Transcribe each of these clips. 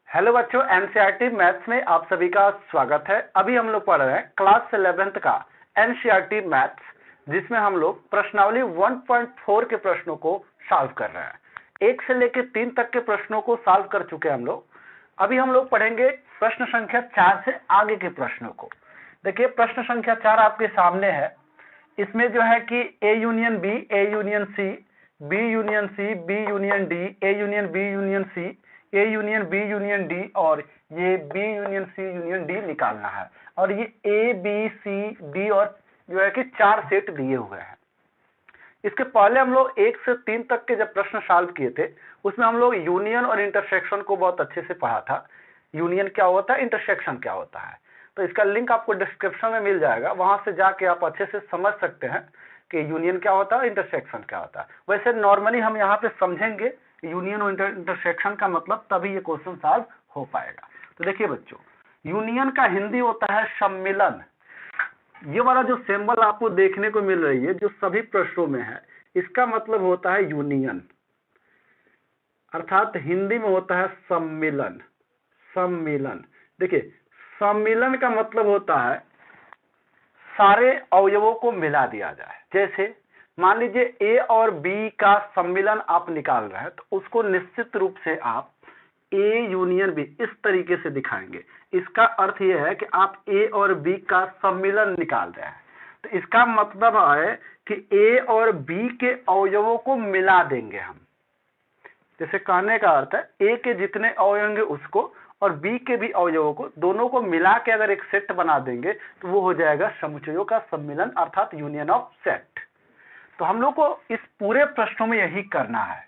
Hello बच्चों, NCERT maths में आप सभी का स्वागत है। अभी हम लोग पढ़ रहे हैं क्लास 11th का एनसीईआरटी मैथ्स, जिसमें हम लोग प्रश्नावली 1.4 के प्रश्नों को सॉल्व कर रहे हैं। 1 से लेकर 3 तक के प्रश्नों को सॉल्व कर चुके हैं हम लोग। अभी हम लोग पढ़ेंगे प्रश्न संख्या 4 से आगे के प्रश्नों को। देखिए, प्रश्न संख्या 4 आपके सामने है। इसमें जो है कि A union B, A union C, B union C, B union D, A union B union C, A union B union D और ये B union C union D निकालना है। और ये ए बी सी डी और जो है कि 4 सेट दिए हुए हैं। इसके पहले हम लोग 1 से 3 तक के जब प्रश्न सॉल्व किए थे, उसमें हम लोग यूनियन और इंटरसेक्शन को बहुत अच्छे से पढ़ा था। यूनियन क्या होता है, इंटरसेक्शन क्या होता है। तो इसका लिंक आपको डिस्क्रिप्शन में मिल जाएगा, वहां से जाके आप अच्छे से समझ सकते हैं कि यूनियन क्या होता है, इंटरसेक्शन क्या होता है। वैसे नॉर्मली हम यहाँ पे समझेंगे यूनियन और इंटरसेक्शन का मतलब, तभी ये क्वेश्चन सॉल्व हो पाएगा। तो देखिए बच्चों, यूनियन का हिंदी होता है सम्मिलन। ये वाला जो सिंबल आपको देखने को मिल रही है, जो सभी प्रश्नों में है, इसका मतलब होता है यूनियन, अर्थात हिंदी में होता है सम्मिलन। सम्मिलन, देखिए सम्मिलन का मतलब होता है सारे अवयवों को मिला दिया जाए। जैसे मान लीजिए ए और बी का सम्मिलन आप निकाल रहे हैं, तो उसको निश्चित रूप से आप ए यूनियन बी इस तरीके से दिखाएंगे। इसका अर्थ यह है कि आप ए और बी का सम्मिलन निकाल रहे हैं। तो इसका मतलब है कि ए और बी के अवयवों को मिला देंगे हम। जैसे कहने का अर्थ है ए के जितने अवयव होंगे उसको और बी के भी अवयवों को, दोनों को मिला के अगर एक सेट बना देंगे तो वो हो जाएगा समुच्चयों का सम्मिलन, अर्थात यूनियन ऑफ सेट। तो हम लोग को इस पूरे प्रश्नों में यही करना है।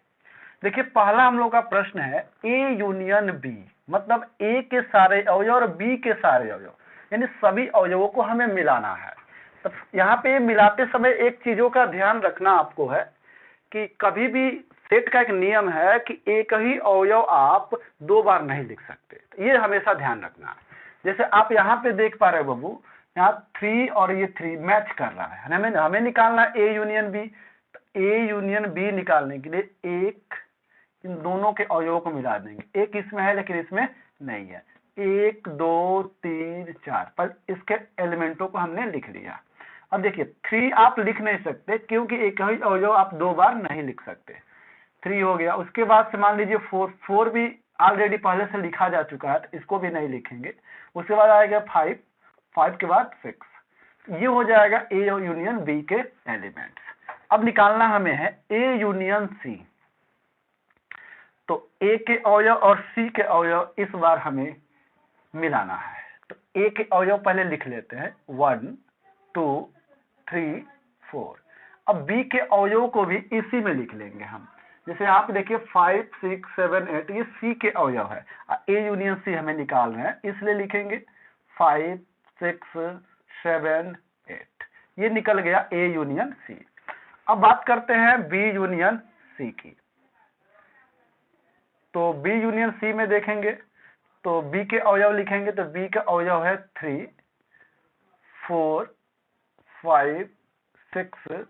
देखिए, पहला हम लोग का प्रश्न है ए यूनियन बी, मतलब ए के सारे अवयव और बी के सारे अवयव, यानी सभी अवयवों को हमें मिलाना है। तो यहाँ पे मिलाते समय एक चीजों का ध्यान रखना आपको है कि कभी भी सेट का एक नियम है कि एक ही अवयव आप 2 बार नहीं लिख सकते। तो ये हमेशा ध्यान रखना है। जैसे आप यहाँ पे देख पा रहे हो बाबू, यहाँ 3 और ये 3 मैच कर रहा है। हमें निकालना है ए यूनियन बी। तो ए यूनियन बी निकालने के लिए एक इन दोनों के अवयवों को मिला देंगे। एक इसमें है लेकिन इसमें नहीं है। 1 2 3 4 पर इसके एलिमेंटों को हमने लिख लिया। अब देखिए 3 आप लिख नहीं सकते, क्योंकि एक ही अवयव आप 2 बार नहीं लिख सकते। 3 हो गया। उसके बाद से मान लीजिए 4 भी ऑलरेडी पहले से लिखा जा चुका है, तो इसको भी नहीं लिखेंगे। उसके बाद आएगा 5 के बाद 6। ये हो जाएगा ए यूनियन बी के एलिमेंट्स। अब निकालना हमें है ए यूनियन सी। तो ए के अवयव और सी के अवयव इस बार हमें मिलाना है। तो ए के अवयव पहले लिख लेते हैं, 1 2 3 4। अब बी के अवयव को भी इसी में लिख लेंगे हम। जैसे यहाँ पे देखिए 5 6 7 8, ये सी के अवयव है। ए यूनियन सी हमें निकाल रहे हैं, इसलिए लिखेंगे 5 6 7 8। ये निकल गया ए यूनियन सी। अब बात करते हैं बी यूनियन सी की। तो बी यूनियन सी में देखेंगे तो बी के अवयव लिखेंगे, तो बी का अवयव है 3 4 5 6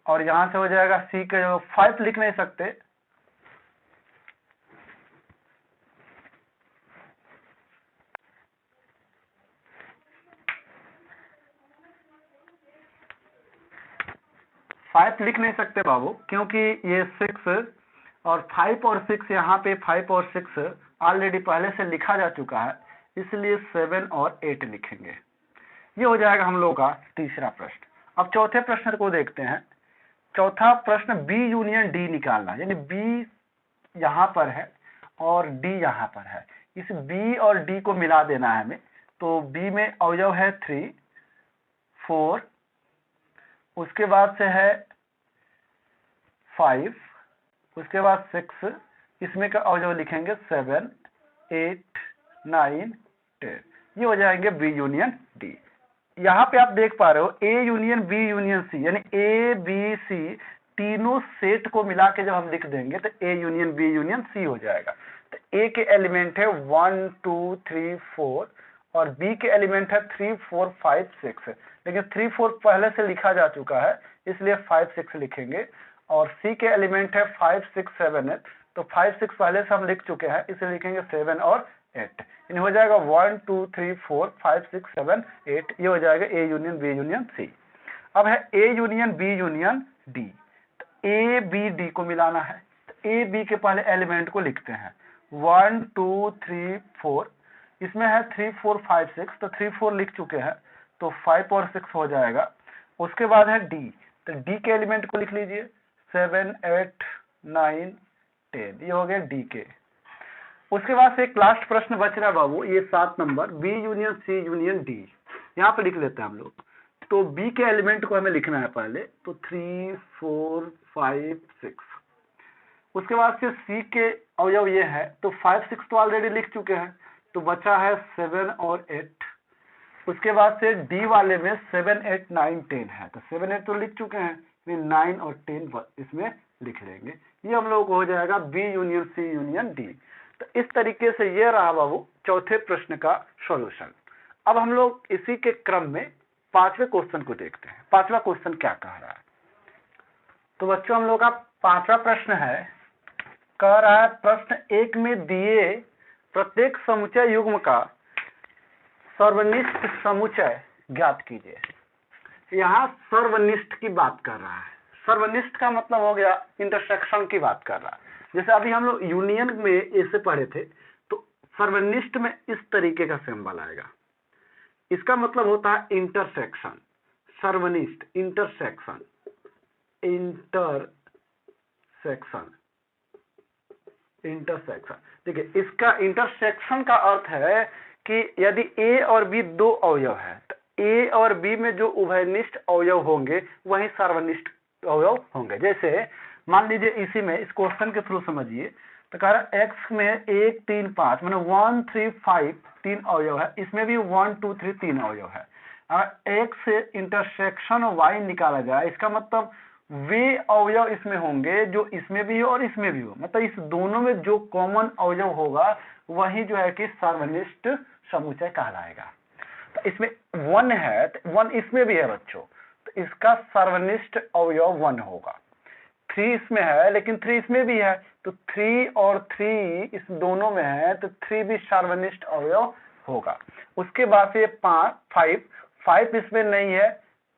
और यहां से हो जाएगा सी का जो 5 लिख नहीं सकते, लिख नहीं सकते बाबू, क्योंकि ये 6 और 5 और 6, यहाँ पे 5 और 6 ऑलरेडी पहले से लिखा जा चुका है, इसलिए 7 और 8 लिखेंगे। ये हो जाएगा हम लोग का तीसरा प्रश्न। अब चौथे प्रश्न को देखते हैं। चौथा प्रश्न बी यूनियन डी निकालना, यानी बी यहाँ पर है और डी यहाँ पर है। इस बी और डी को मिला देना है हमें। तो बी में अवयव है 3 4, उसके बाद से है 5, उसके बाद 6, इसमें का अवयव लिखेंगे 7 8 9 10। ये हो जाएंगे बी यूनियन डी। यहाँ पे आप देख पा रहे हो A union B union C, यानी ए बी सी तीनों सेट को मिला के जब हम लिख देंगे तो A union B union C हो जाएगा। तो ए के एलिमेंट है 1 2 3 4 और बी के एलिमेंट है 3 4 5 6, लेकिन 3 4 पहले से लिखा जा चुका है, इसलिए 5 6 लिखेंगे। और सी के एलिमेंट है 5 6 7 8, तो 5 6 पहले से हम लिख चुके हैं, इसे लिखेंगे 7 और 8। इन हो जाएगा 1 2 3 4 5 6 7 8, ये हो जाएगा A union B union C। अब है A union B union D, तो A B D को मिलाना है, तो A B के पहले एलिमेंट को लिखते हैं 1 2 3 4, इसमें है 3 4 5 6, तो 3 4 लिख चुके हैं, तो 5 और 6 हो जाएगा। उसके बाद है D, तो D के एलिमेंट को लिख लीजिए 7 8 9 10, ये हो गया D के। उसके बाद से एक लास्ट प्रश्न बच रहा बाबू, ये 7 number, B union C union D, यहाँ पे लिख लेते हैं हम लोग। तो B के एलिमेंट को हमें लिखना है पहले, तो 3 4 5 6। उसके बाद से C के अवयव ये है, तो 5 6 तो ऑलरेडी लिख चुके हैं, तो बचा है 7 और 8। उसके बाद से D वाले में 7 8 9 10 है, तो 7 8 तो लिख चुके हैं, 9 और 10 इसमें लिख लेंगे। ये हम लोग को हो जाएगा B union C union D। तो इस तरीके से ये रहा बाबू चौथे प्रश्न का सॉल्यूशन। अब हम लोग इसी के क्रम में पांचवें क्वेश्चन को देखते हैं। पांचवा क्वेश्चन क्या कह रहा है, तो बच्चों हम लोग का पांचवा प्रश्न है, कह रहा है प्रश्न 1 में दिए प्रत्येक समुच्चय युग्म का सर्वनिष्ठ समुच्चय ज्ञात कीजिए। यहाँ सर्वनिष्ठ की बात कर रहा है। सर्वनिष्ठ का मतलब हो गया इंटरसेक्शन की बात कर रहा है। जैसे अभी हम लोग यूनियन में ऐसे पढ़े थे, तो सर्वनिष्ठ में इस तरीके का सिंबल आएगा, इसका मतलब होता है इंटरसेक्शन। सर्वनिष्ठ इंटरसेक्शन, इंटरसेक्शन, इंटरसेक्शन। देखिए इसका इंटरसेक्शन का अर्थ है कि यदि A और B दो अवयव है, तो A और B में जो उभयनिष्ठ अवयव होंगे वही सर्वनिष्ठ अवयव होंगे। जैसे मान लीजिए इसी में इस क्वेश्चन के थ्रू समझिए, तो कह रहा है x में 1 3 5 मतलब 1 3 5 तीन अवयव है, इसमें भी 1 2 3 तीन अवयव है। अगर x से इंटरसेक्शन y निकाला जाए, इसका मतलब वे अवयव इसमें होंगे जो इसमें भी हो और इसमें भी हो, मतलब इस दोनों में जो कॉमन अवयव होगा वही जो है कि सर्वनिष्ठ समुच्चय कहलाएगा। तो इसमें 1 है, तो 1 इसमें भी है बच्चों, तो इसका सर्वनिष्ठ अवयव 1 होगा। 3 इसमें है लेकिन 3 इसमें भी है, तो 3 और 3 इस दोनों में है, तो 3 भी सर्वनिष्ठ अवयव होगा। उसके बाद से 5 इसमें नहीं है,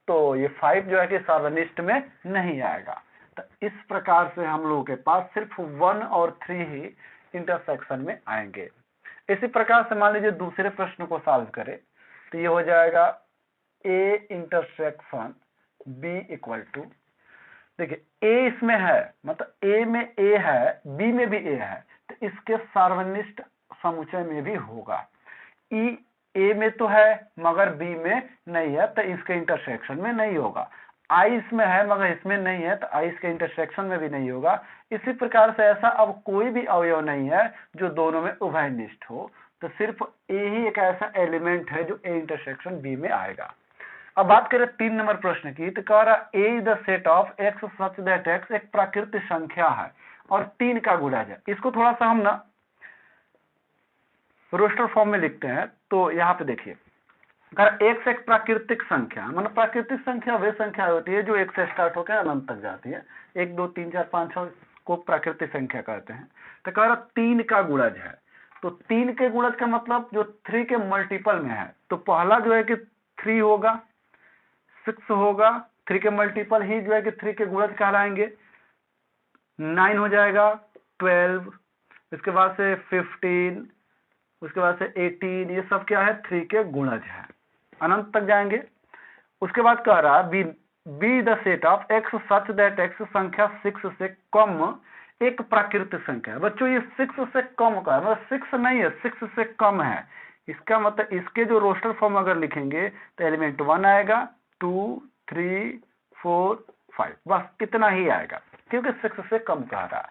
तो ये 5 जो है कि सर्वनिष्ठ में नहीं आएगा। तो इस प्रकार से हम लोगों के पास सिर्फ 1 और 3 ही इंटरसेक्शन में आएंगे। इसी प्रकार से मान लीजिए दूसरे प्रश्न को सॉल्व करें, तो ये हो जाएगा A intersection B equal to, देखिए A इसमें है, मतलब A में A है, B में भी A है, तो इसके सर्वनिष्ठ समुच्चय में भी होगा। E A में तो है मगर B में नहीं है, तो इसके इंटरसेक्शन में नहीं होगा। I इसमें है मगर इसमें नहीं है, तो I इसके इंटरसेक्शन में भी नहीं होगा। इसी प्रकार से ऐसा अब कोई भी अवयव नहीं है जो दोनों में उभयनिष्ठ हो, तो सिर्फ A ही एक ऐसा एलिमेंट है जो A इंटरसेक्शन B में आएगा। अब बात करें 3 नंबर प्रश्न की, तो कह रहा A is the set of x such that x एक प्राकृतिक संख्या है और 3 का गुणज है। इसको थोड़ा सा हम ना रोस्टर फॉर्म में लिखते हैं, तो यहाँ पे देखिए x एक प्राकृतिक संख्या, मतलब प्राकृतिक संख्या वे संख्या होती है जो 1 से स्टार्ट होकर अनंत तक जाती है। 1 2 3 4 5 6 को प्राकृतिक संख्या कहते हैं। तो कह रहा 3 का गुणज है, तो 3 के गुणज का मतलब जो 3 के मल्टीपल में है, तो पहला जो है कि 3 होगा, 6 होगा, 3 के मल्टीपल ही जो है कि 3 के गुणज कहलाएंगे। 9 हो जाएगा, 12, इसके बाद से 15, उसके बाद से 18, ये सब क्या है 3 के गुणज है, अनंत तक जाएंगे। उसके बाद कह रहा be the set of x such that x संख्या 6 से कम एक प्राकृतिक संख्या है। बच्चों ये 6 से कम का है, मतलब 6 नहीं है, 6 से कम है। इसका मतलब इसके जो रोस्टर फॉर्म अगर लिखेंगे तो एलिमेंट 1 आएगा, 2 3 4 5, बस इतना ही आएगा क्योंकि 6 से कम कह रहा है।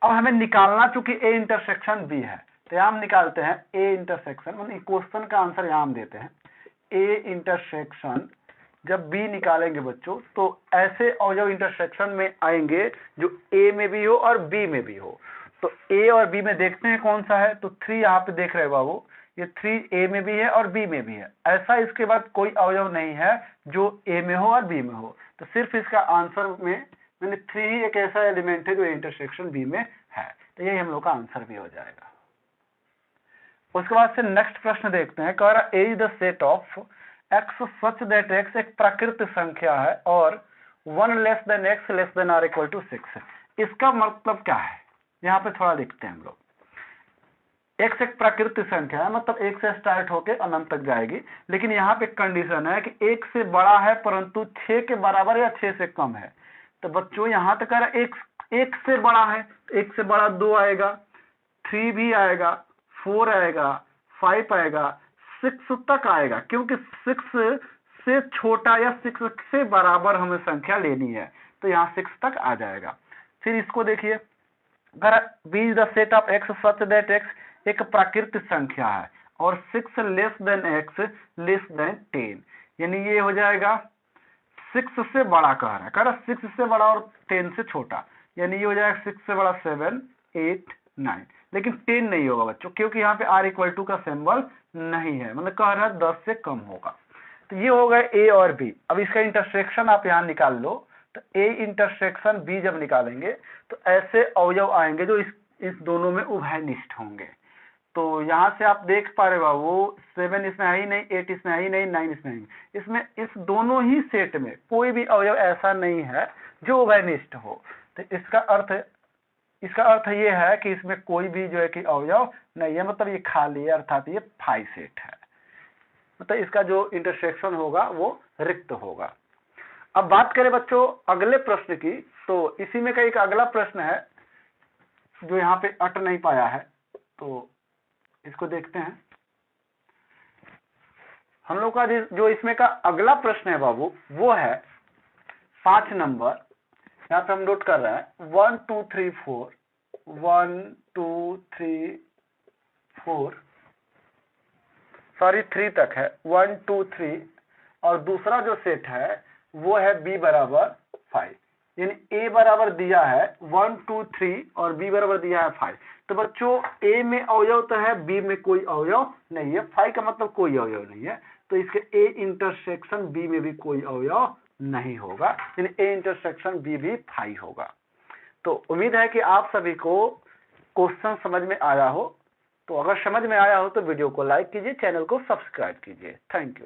अब हमें निकालना चूंकि A इंटरसेक्शन B है, तो हम निकालते हैं A इंटरसेक्शन, मतलब क्वेश्चन का आंसर यहाँ हम देते हैं A इंटरसेक्शन। जब B निकालेंगे बच्चों तो ऐसे अवयव इंटरसेक्शन में आएंगे जो A में भी हो और B में भी हो। तो A और B में देखते हैं कौन सा है, तो 3 यहाँ पे देख रहे हैं बाबू, ये 3 A में भी है और B में भी है। ऐसा इसके बाद कोई अवयव नहीं है जो A में हो और B में हो, तो सिर्फ इसका आंसर में 3 ही एक ऐसा एलिमेंट है जो इंटरसेक्शन B में है। तो यही हम लोग का आंसर भी हो जाएगा। उसके बाद से नेक्स्ट प्रश्न देखते हैं। कह रहा A is the set of X such that X एक प्राकृत संख्या है और 1 less than X less than or equal to 6। इसका मतलब क्या है, यहाँ पे थोड़ा देखते हैं हम लोग। एक्स एक प्राकृतिक संख्या है, मतलब एक से स्टार्ट होकर अनंत तक जाएगी, लेकिन यहाँ पे कंडीशन है कि एक से बड़ा है परंतु 6 के बराबर या 6 से कम है। तो बच्चों यहाँ तक कह रहा है एक से बड़ा है, एक से बड़ा 2 आएगा, 3 भी आएगा, 4 आएगा, 5 आएगा, 6 तक आएगा, क्योंकि 6 से छोटा या 6 से बराबर हमें संख्या लेनी है, तो यहाँ 6 तक आ जाएगा। फिर इसको देखिए, अगर B is the set of X such that X एक प्राकृतिक संख्या है और 6 less than X less than 10, यानी ये हो जाएगा 6 से बड़ा कह रहा है, कह रहा 6 से बड़ा और 10 से छोटा, यानी ये हो जाएगा 6 से बड़ा 7, 8, 9, लेकिन 10 नहीं होगा बच्चों, क्योंकि यहाँ पे आर इक्वल टू का सिंबल नहीं है, मतलब कह रहा है 10 से कम होगा। तो ये हो गए ए और बी। अब इसका इंटरसेक्शन आप यहाँ निकाल लो, तो ए इंटरसेक्शन बी जब निकालेंगे तो ऐसे अवयव आएंगे जो इस दोनों में उभयनिष्ठ होंगे। तो यहाँ से आप देख पा रहे बाबू 7 इसमें है ही नहीं, 8 इसमें है ही नहीं, 9 इसमें है ही नहीं। इसमें इस दोनों ही सेट में कोई भी अवयव ऐसा नहीं है जो उभयनिष्ठ हो। तो इसका अर्थ ये है कि इसमें कोई भी जो है कि अवयव नहीं है, मतलब ये खाली है, अर्थात ये फाई सेट है, मतलब इसका जो इंटरसेक्शन होगा वो रिक्त होगा। अब बात करें बच्चों अगले प्रश्न की, तो इसी में का एक अगला प्रश्न है जो यहाँ पे अट नहीं पाया है, तो इसको देखते हैं। हम लोग का जो इसमें का अगला प्रश्न है बाबू वो है 5 नंबर। यहाँ पे हम नोट कर रहे हैं 1 2 3 4 1 2 3 4 सॉरी 3 तक है, 1 2 3, और दूसरा जो सेट है वो है b बराबर 5, यानी a बराबर दिया है 1 2 3 और b बराबर दिया है 5। तो बच्चों a में अवयव तो है, b में कोई अवयव नहीं है, 5 का मतलब कोई अवयव नहीं है, तो इसके a इंटरसेक्शन b में भी कोई अवयव नहीं होगा, यानी a इंटरसेक्शन b भी 5 होगा। तो उम्मीद है कि आप सभी को क्वेश्चन समझ में आया हो। तो अगर समझ में आया हो तो वीडियो को लाइक कीजिए, चैनल को सब्सक्राइब कीजिए। Thank you.